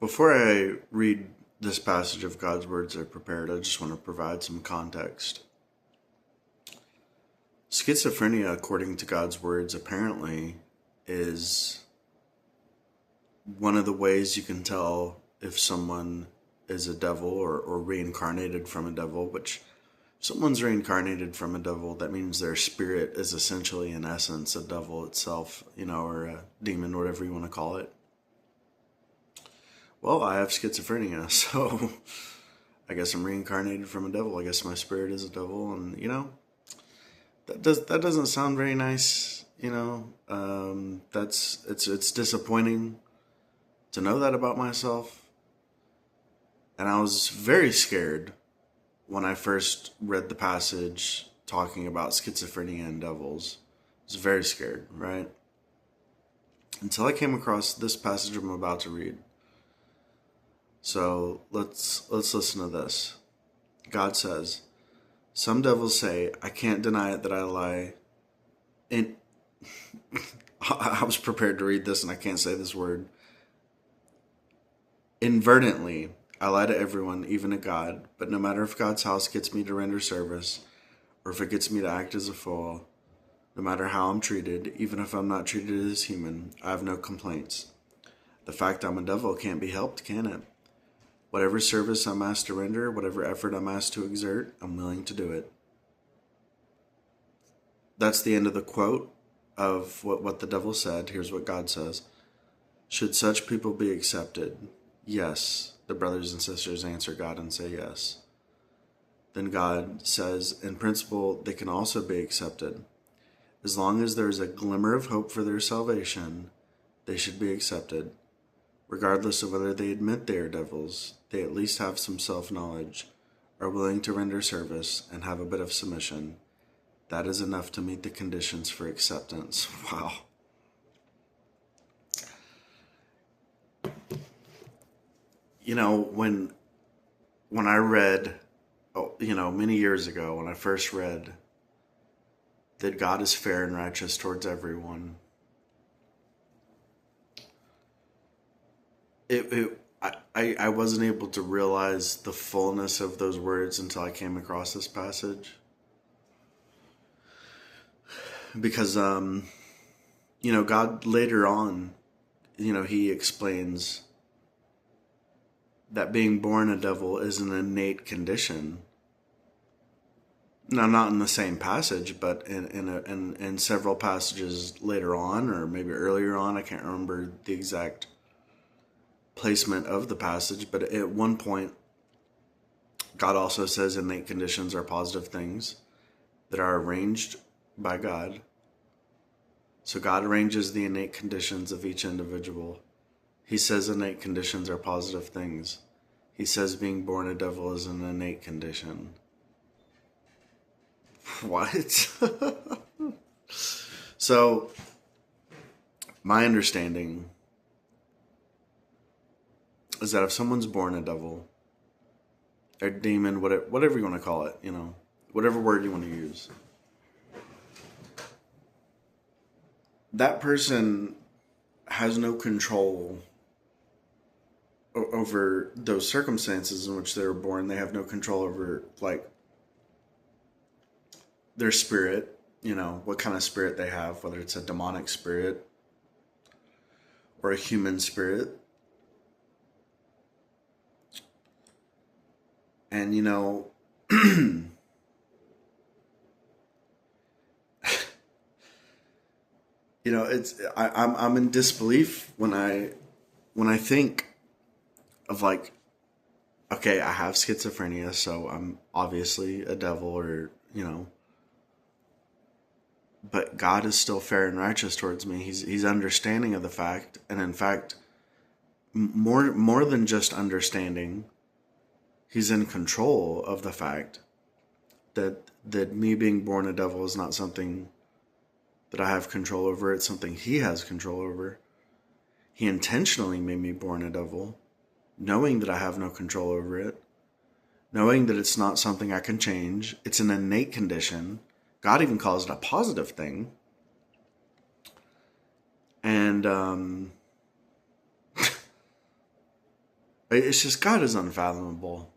Before I read this passage of God's words I prepared, I just want to provide some context. Schizophrenia, according to God's words, apparently is one of the ways you can tell if someone is a devil or reincarnated from a devil, which if someone's reincarnated from a devil, that means their spirit is essentially, in essence, a devil itself, or a demon, whatever you want to call it. Well, I have schizophrenia, so I guess I'm reincarnated from a devil. I guess my spirit is a devil, and that doesn't sound very nice. It's disappointing to know that about myself, and I was very scared when I first read the passage talking about schizophrenia and devils. I was very scared, right? Until I came across this passage I'm about to read. So let's listen to this. God says, "Some devils say, I can't deny it that I lie." And I was prepared to read this and I can't say this word. "Inadvertently, I lie to everyone, even to God. But no matter if God's house gets me to render service or if it gets me to act as a fool, no matter how I'm treated, even if I'm not treated as human, I have no complaints. The fact I'm a devil can't be helped, can it? Whatever service I'm asked to render, whatever effort I'm asked to exert, I'm willing to do it." That's the end of the quote of what the devil said. Here's what God says. "Should such people be accepted?" Yes. The brothers and sisters answer God and say yes. Then God says, in principle, they can also be accepted. As long as there is a glimmer of hope for their salvation, they should be accepted. Regardless of whether they admit they are devils, they at least have some self-knowledge, are willing to render service, and have a bit of submission. That is enough to meet the conditions for acceptance. Wow. When I read, many years ago, when I first read that God is fair and righteous towards everyone, I wasn't able to realize the fullness of those words until I came across this passage. Because, God later on, he explains that being born a devil is an innate condition. Now, not in the same passage, but in several passages later on, or maybe earlier on, I can't remember the exact placement of the passage, but at one point, God also says innate conditions are positive things that are arranged by God. So God arranges the innate conditions of each individual. He says innate conditions are positive things. He says being born a devil is an innate condition. What? So, my understanding is that if someone's born a devil, or demon, whatever you want to call it, whatever word you want to use, that person has no control over those circumstances in which they were born. They have no control over, their spirit, what kind of spirit they have, whether it's a demonic spirit or a human spirit. And, I'm in disbelief when I think of okay, I have schizophrenia, so I'm obviously a devil, or but God is still fair and righteous towards me. He's understanding of the fact, and in fact, more than just understanding, he's in control of the fact that me being born a devil is not something that I have control over. It's something he has control over. He intentionally made me born a devil, knowing that I have no control over it, knowing that it's not something I can change. It's an innate condition. God even calls it a positive thing. And, It's just, God is unfathomable.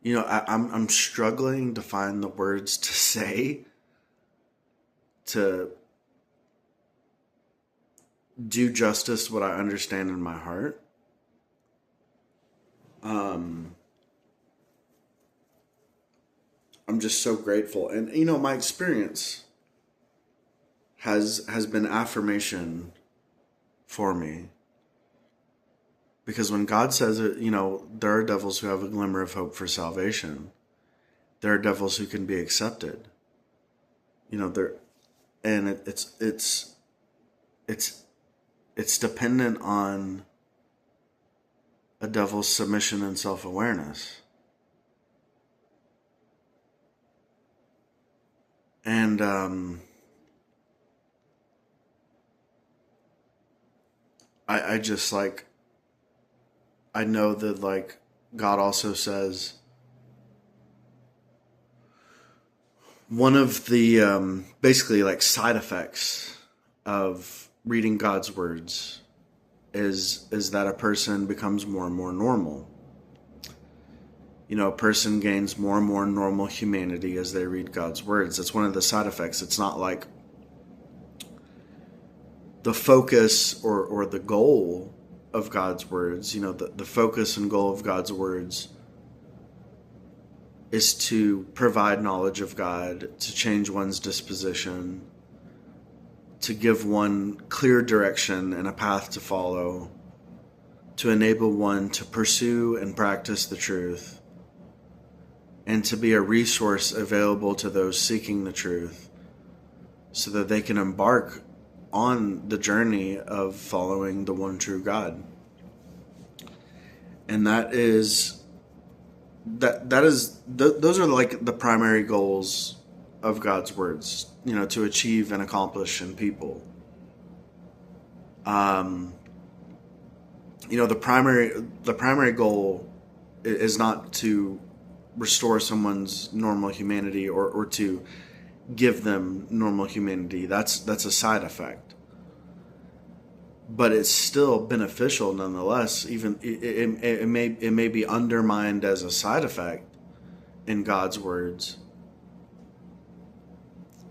I'm struggling to find the words to say to do justice what I understand in my heart. I'm just so grateful, and my experience has been affirmation for me, because when God says it, there are devils who have a glimmer of hope for salvation. There are devils who can be accepted. There, and it's dependent on a devil's submission and self-awareness. And I just I know that God also says one of the basically side effects of reading God's words is that a person becomes more and more normal. A person gains more and more normal humanity as they read God's words. That's one of the side effects. It's not like the focus or the goal of God's words. The focus and goal of God's words is to provide knowledge of God, to change one's disposition, to give one clear direction and a path to follow, to enable one to pursue and practice the truth, and to be a resource available to those seeking the truth so that they can embark on the journey of following the one true God. And those are the primary goals of God's words, to achieve and accomplish in people. The primary goal is not to restore someone's normal humanity or to give them normal humanity. That's a side effect. But it's still beneficial nonetheless. Even it may be undermined as a side effect in God's words,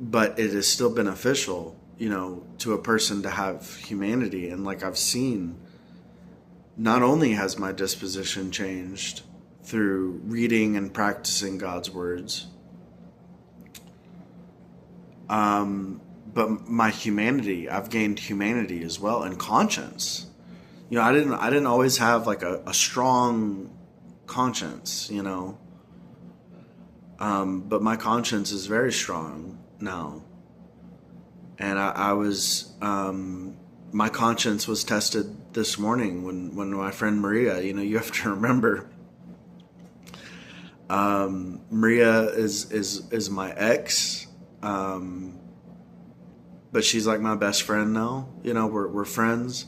but it is still beneficial, to a person to have humanity. And I've seen, not only has my disposition changed through reading and practicing God's words, but my humanity, I've gained humanity as well, and conscience. I didn't always have a strong conscience, but my conscience is very strong now. And I was, my conscience was tested this morning when my friend Maria, you have to remember, Maria is my ex, but she's my best friend now. We're friends,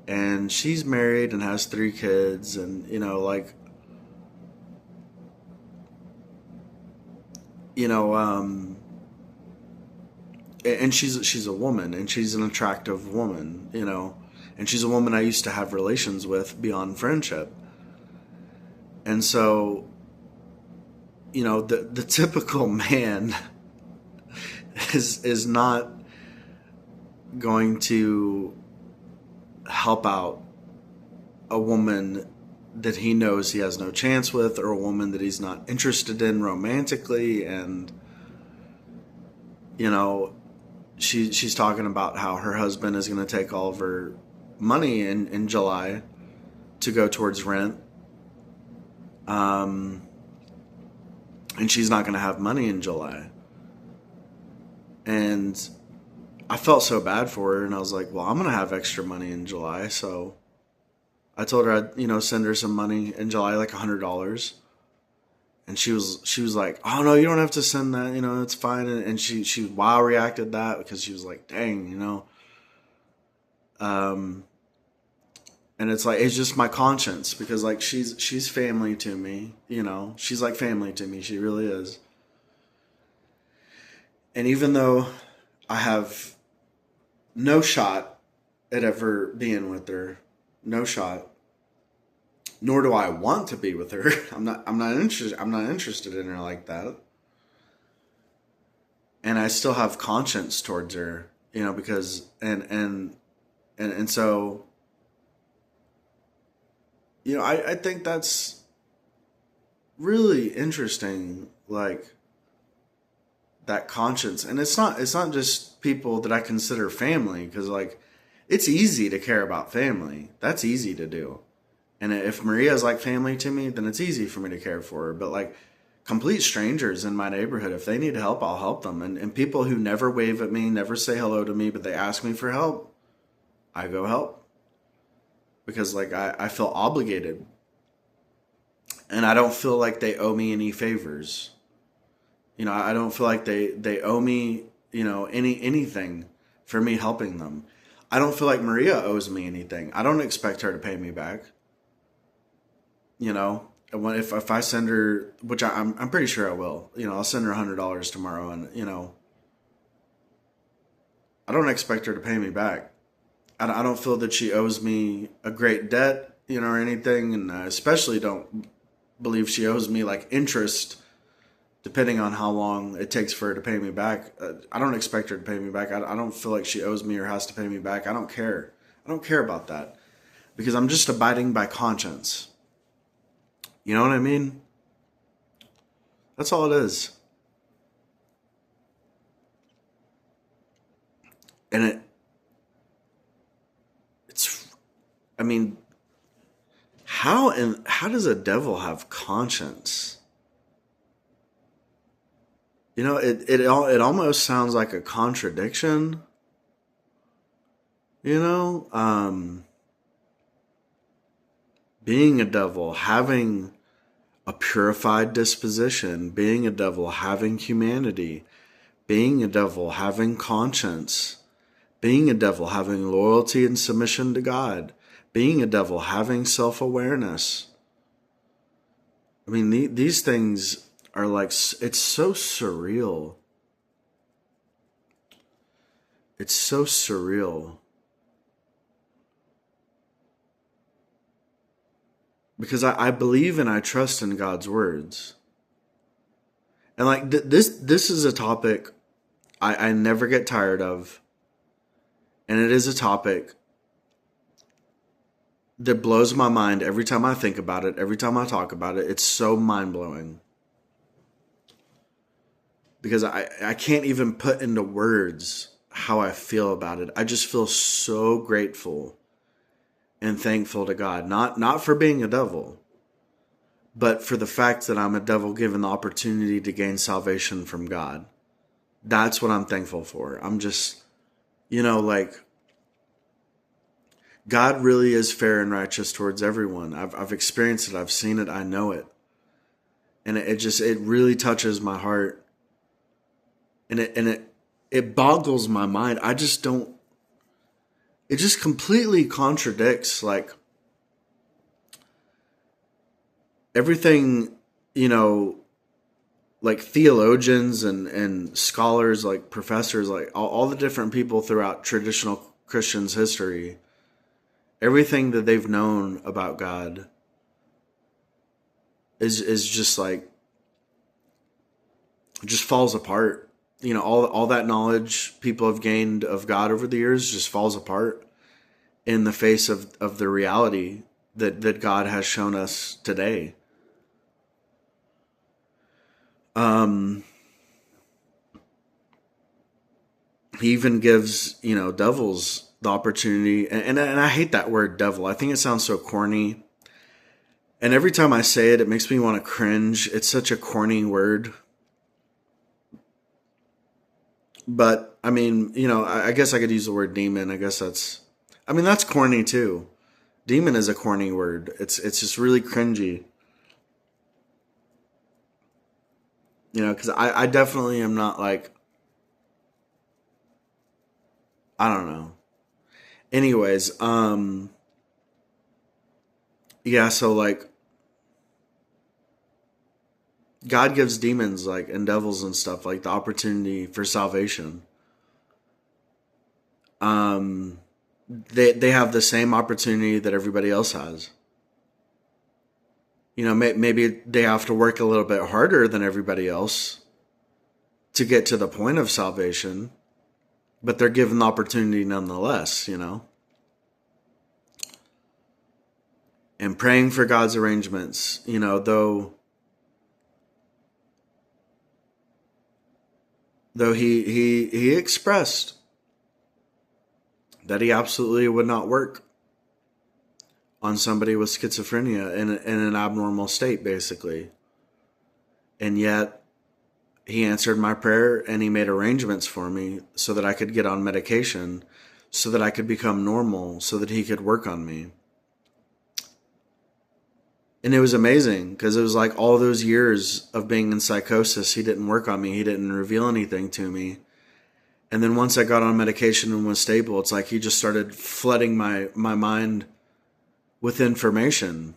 and she's married and has 3 kids, and and she's a woman, and she's an attractive woman, and she's a woman I used to have relations with beyond friendship. And so, the typical man is not going to help out a woman that he knows he has no chance with, or a woman that he's not interested in romantically. And she's talking about how her husband is going to take all of her money in July to go towards rent, and she's not going to have money in July. And I felt so bad for her, and I was like, well, I'm going to have extra money in July. So I told her I'd, send her some money in July, $100. And she was like, oh no, you don't have to send that, it's fine. And she wow reacted that, because she was like, dang, and it's it's just my conscience, because she's family to me, she's like family to me. She really is. And even though I have no shot at ever being with her, no shot. Nor do I want to be with her. I'm not interested. I'm not interested in her like that. And I still have conscience towards her, because and so I think that's really interesting, like that conscience. And it's not just people that I consider family, because like it's easy to care about family. That's easy to do. And if Maria's like family to me, then it's easy for me to care for her. But like complete strangers in my neighborhood, if they need help, I'll help them. And people who never wave at me, never say hello to me, but they ask me for help, I go help. Because like I feel obligated. And I don't feel like they owe me any favors. I don't feel like they owe me, anything for me helping them. I don't feel like Maria owes me anything. I don't expect her to pay me back. If I send her, which I'm pretty sure I will, I'll send her $100 tomorrow, and I don't expect her to pay me back. I don't feel that she owes me a great debt, or anything, and I especially don't believe she owes me like interest, depending on how long it takes for her to pay me back. I don't expect her to pay me back. I don't feel like she owes me or has to pay me back. I don't care. I don't care about that, because I'm just abiding by conscience. You know what I mean? That's all it is. And I mean, how does a devil have conscience? It almost sounds like a contradiction. Being a devil, having a purified disposition, being a devil, having humanity, being a devil, having conscience, being a devil, having loyalty and submission to God, being a devil, having self-awareness. I mean, these things are like, it's so surreal. It's so surreal. Because I believe and I trust in God's words. And like this is a topic I never get tired of. And it is a topic that blows my mind every time I think about it, every time I talk about it. It's so mind-blowing. Because I can't even put into words how I feel about it. I just feel so grateful and thankful to God. Not for being a devil, but for the fact that I'm a devil given the opportunity to gain salvation from God. That's what I'm thankful for. I'm just, like, God really is fair and righteous towards everyone. I've experienced it. I've seen it. I know it. And it really touches my heart. And it boggles my mind. I just don't, it just completely contradicts like everything, like theologians and scholars, like professors, like all the different people throughout traditional Christians' history, everything that they've known about God is just like, it just falls apart. All that knowledge people have gained of God over the years just falls apart in the face of the reality that God has shown us today. He even gives, devils the opportunity, and I hate that word devil. I think it sounds so corny. And every time I say it, it makes me want to cringe. It's such a corny word. But, I mean, I guess I could use the word demon. I guess that's corny too. Demon is a corny word. It's just really cringy. Because I definitely am not like, I don't know. Anyways, yeah, so like, God gives demons like and devils and stuff like the opportunity for salvation. they have the same opportunity that everybody else has. You know, maybe they have to work a little bit harder than everybody else to get to the point of salvation, but they're given the opportunity nonetheless, you know. And praying for God's arrangements, you know, though he expressed that he absolutely would not work on somebody with schizophrenia in an abnormal state, basically. And yet he answered my prayer and he made arrangements for me so that I could get on medication, so that I could become normal, so that he could work on me. And it was amazing because it was like all those years of being in psychosis, he didn't work on me. He didn't reveal anything to me. And then once I got on medication and was stable, it's like he just started flooding my mind with information.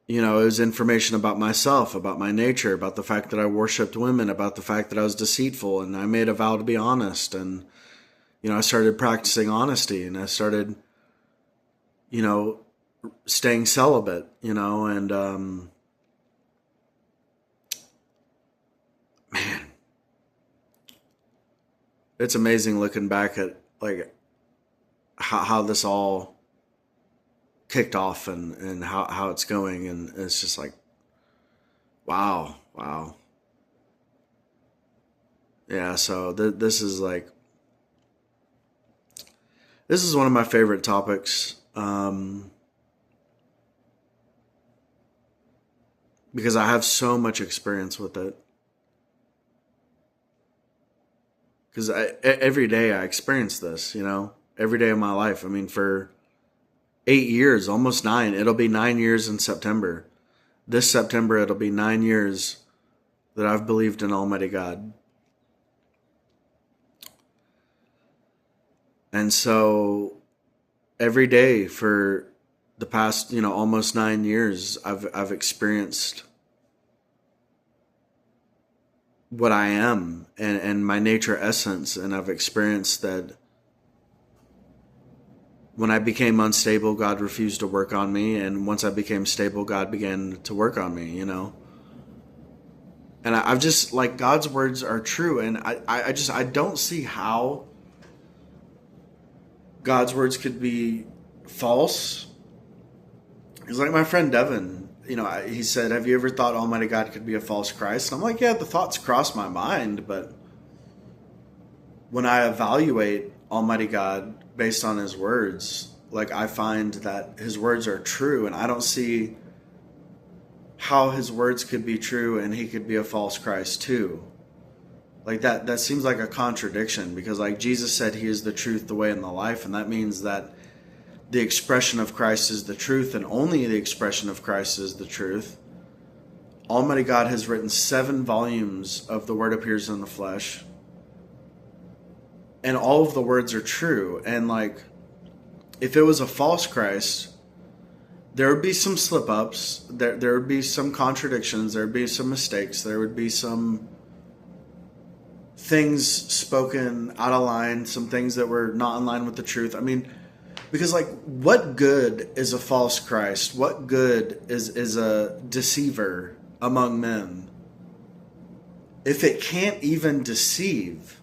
You know, it was information about myself, about my nature, about the fact that I worshiped women, about the fact that I was deceitful, and I made a vow to be honest. And, you know, I started practicing honesty, and I started, you know, staying celibate, you know, and, man, it's amazing looking back at, like, how this all kicked off and how it's going. And it's just like, wow. Yeah, so this is like, this is one of my favorite topics. Because I have so much experience with it. Because every day I experience this, you know, every day of my life. I mean, for 8 years, almost 9. It'll be 9 years in September. This September, it'll be 9 years that I've believed in Almighty God. And so every day for the past, you know, almost 9 years, I've experienced what I am and my nature essence. And I've experienced that when I became unstable, God refused to work on me. And once I became stable, God began to work on me, you know. And I've just, like, God's words are true. And I don't see how God's words could be false. It's like my friend Devin, you know, he said, have you ever thought Almighty God could be a false Christ? And I'm like, yeah, the thoughts cross my mind. But when I evaluate Almighty God based on his words, like, I find that his words are true, and I don't see how his words could be true and he could be a false Christ too. Like, that seems like a contradiction, because, like, Jesus said he is the truth, the way, and the life, and that means that the expression of Christ is the truth, and only the expression of Christ is the truth. Almighty God has written 7 volumes of The Word Appears in the Flesh, and all of the words are true. And, like, if it was a false Christ, there would be some slip-ups, there would be some contradictions, there would be some mistakes, there would be some things spoken out of line, some things that were not in line with the truth. I mean, because, like, what good is a false Christ? What good is a deceiver among men if it can't even deceive?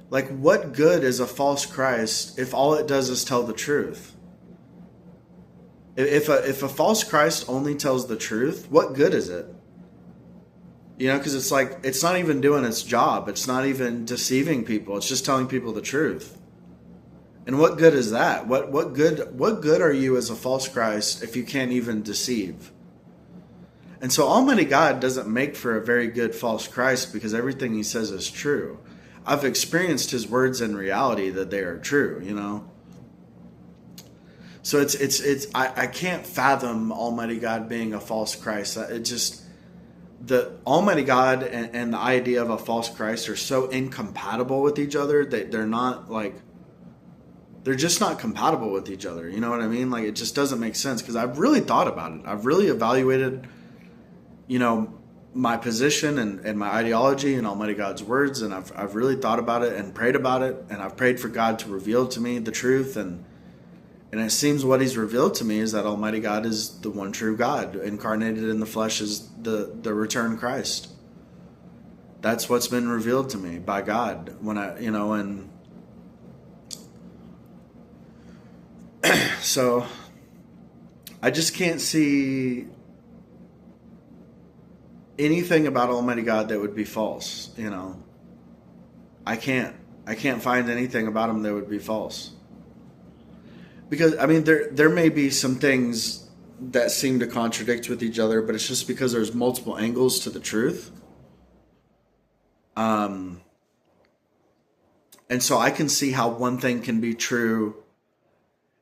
Like, what good is a false Christ if all it does is tell the truth? If a false Christ only tells the truth, what good is it? You know, because it's like, it's not even doing its job. It's not even deceiving people. It's just telling people the truth. And what good is that? What good are you as a false Christ if you can't even deceive? And so Almighty God doesn't make for a very good false Christ, because everything he says is true. I've experienced his words in reality that they are true, you know. So I can't fathom Almighty God being a false Christ. It just, the Almighty God and the idea of a false Christ are so incompatible with each other that they're not, like, they're just not compatible with each other. You know what I mean? Like, it just doesn't make sense, because I've really thought about it. I've really evaluated, you know, my position and my ideology and Almighty God's words, and I've really thought about it and prayed about it, and I've prayed for God to reveal to me the truth, and it seems what He's revealed to me is that Almighty God is the one true God, incarnated in the flesh as the returned Christ. That's what's been revealed to me by God when and so I just can't see anything about Almighty God that would be false. I can't find anything about Him that would be false. Because there may be some things that seem to contradict with each other, but it's just because there's multiple angles to the truth. And so I can see how one thing can be true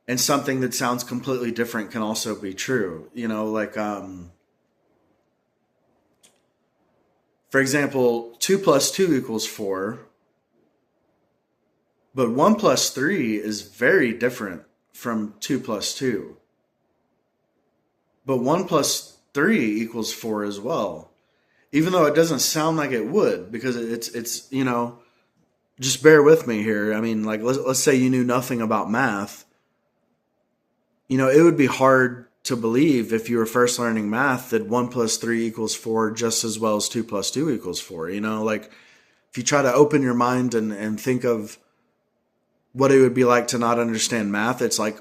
and something that sounds completely different can also be true. For example, 2 plus 2 equals 4, but 1 plus 3 is very different from 2 plus 2. But 1 plus 3 equals 4 as well. Even though it doesn't sound like it would, because it's just bear with me here. Let's say you knew nothing about math. It would be hard to believe if you were first learning math that 1 plus 3 equals 4 just as well as 2 plus 2 equals 4. If you try to open your mind and think of what it would be like to not understand math, it's like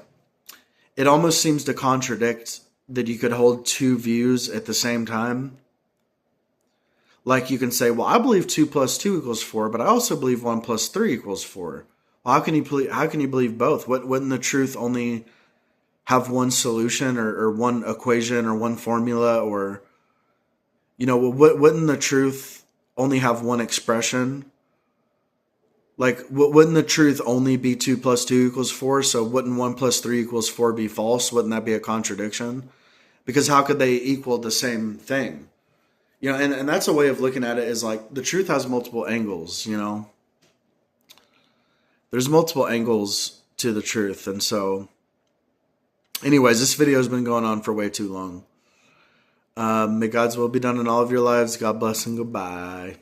it almost seems to contradict that you could hold two views at the same time. Like you can say, well, I believe 2 plus 2 equals 4, but I also believe 1 plus 3 equals 4. Well, how can you believe both? Wouldn't the truth only have one solution or one equation or one formula? Or, wouldn't the truth only have one expression? Like, wouldn't the truth only be 2 plus 2 equals 4? So wouldn't 1 plus 3 equals 4 be false? Wouldn't that be a contradiction? Because how could they equal the same thing? And that's a way of looking at it, is like the truth has multiple angles, There's multiple angles to the truth. And so, anyways, this video has been going on for way too long. May God's will be done in all of your lives. God bless and goodbye.